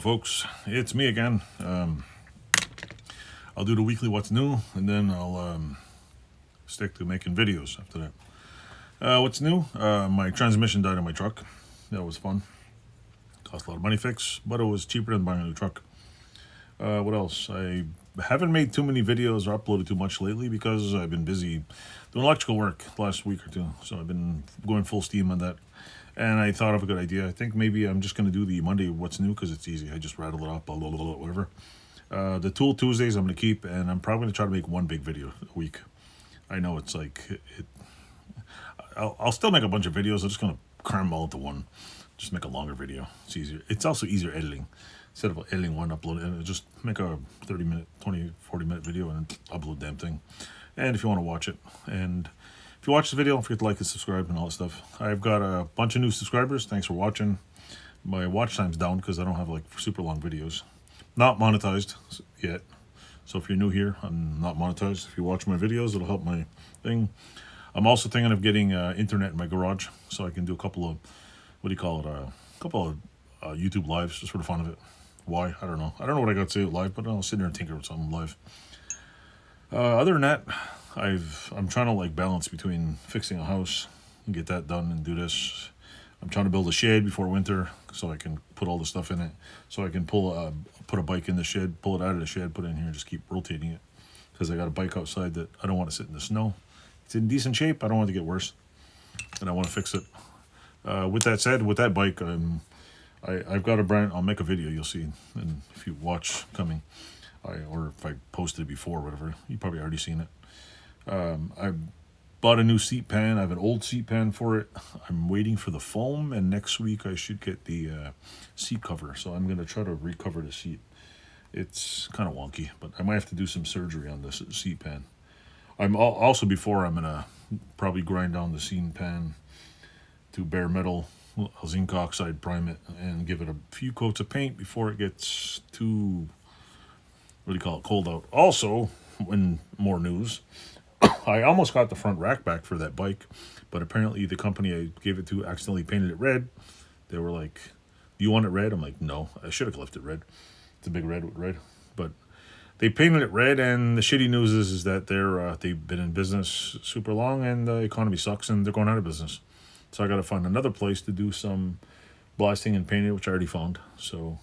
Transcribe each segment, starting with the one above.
folks, it's me again. I'll do the weekly what's new, and then I'll stick to making videos after that. What's new? My transmission died on my truck. That was fun. Cost a lot of money to fix, but it was cheaper than buying a new truck. What else? I haven't made too many videos or uploaded too much lately because I've been busy doing electrical work the last week or two. So I've been going full steam on that. And I thought of a good idea. I think maybe I'm just going to do the Monday what's new because it's easy. I just rattle it up, blah, blah, blah, blah, whatever. The Tool Tuesdays I'm going to keep, and I'm probably going to try to make one big video a week. I know it's like, I'll still make a bunch of videos. I'm just going to cram them all into one. Just make a longer video. It's easier. It's also easier editing. Instead of editing one, upload it, and just make a 30-minute, 20, 40-minute video and upload the damn thing. And if you want to watch it. And if you watch the video, don't forget to like and subscribe and all that stuff. I've got a bunch of new subscribers. Thanks for watching. My watch time's down because I don't have like super long videos. Not monetized yet. So if you're new here, I'm not monetized. If you watch my videos, it'll help my thing. I'm also thinking of getting internet in my garage so I can do a couple of, a couple of YouTube lives just for the fun of it. Why? I don't know. I don't know what I got to say live, but I'll sit there and tinker with something live. Other than that, I'm trying to like balance between fixing a house and get that done and do this. I'm trying to build a shed before winter so I can put all the stuff in it. So I can put a bike in the shed, pull it out of the shed, put it in here, and just keep rotating it. Because I got a bike outside that I don't want to sit in the snow. It's in decent shape. I don't want it to get worse, and I want to fix it. With that said, with that bike, I've got a brand. I'll make a video. You'll see, and if you watch coming, or if I posted it before, or whatever, you probably already seen it. I bought a new seat pan. I have an old seat pan for it. I'm waiting for the foam, and next week I should get the seat cover. So I'm gonna try to recover the seat. It's kind of wonky, but I might have to do some surgery on this seat pan. I'm gonna probably grind down the seat pan to bare metal. Zinc oxide, prime it, and give it a few coats of paint before it gets too, cold out. Also, in more news, I almost got the front rack back for that bike, but apparently the company I gave it to accidentally painted it red. They were like, "Do you want it red?" I'm like, "No, I should have left it red. It's a big red with red." But they painted it red, and the shitty news is that they've been in business super long, and the economy sucks, and they're going out of business. So I got to find another place to do some blasting and painting, which I already found. So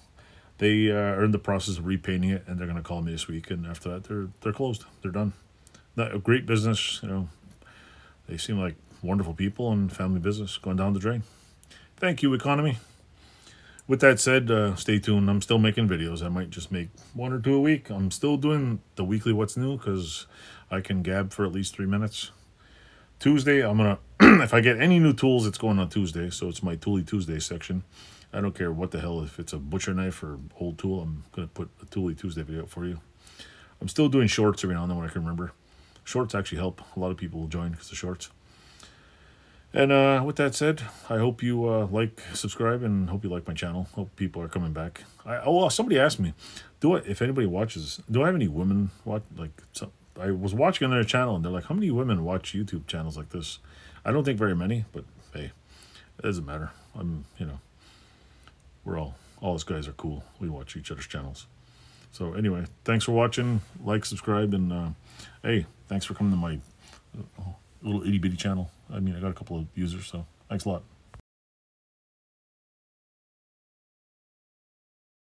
they are in the process of repainting it, and they're going to call me this week. And after that, they're closed. They're done. Not a great business, They seem like wonderful people and family business going down the drain. Thank you, economy. With that said, stay tuned. I'm still making videos. I might just make one or two a week. I'm still doing the weekly what's new because I can gab for at least 3 minutes. Tuesday, I'm going to, if I get any new tools, it's going on Tuesday. So it's my Tooly Tuesday section. I don't care what the hell, if it's a butcher knife or old tool, I'm going to put a Tooly Tuesday video up for you. I'm still doing shorts every now and then when I can remember. Shorts actually help. A lot of people will join because of shorts. And with that said, I hope you like, subscribe, and hope you like my channel. Hope people are coming back. Somebody asked me, if anybody watches, do I have any women watch? I was watching on their channel, and they're like, "How many women watch YouTube channels like this?" I don't think very many, but hey, it doesn't matter. We're all us guys are cool. We watch each other's channels. So anyway, thanks for watching. Like, subscribe, and hey, thanks for coming to my little itty bitty channel. I got a couple of users, so thanks a lot.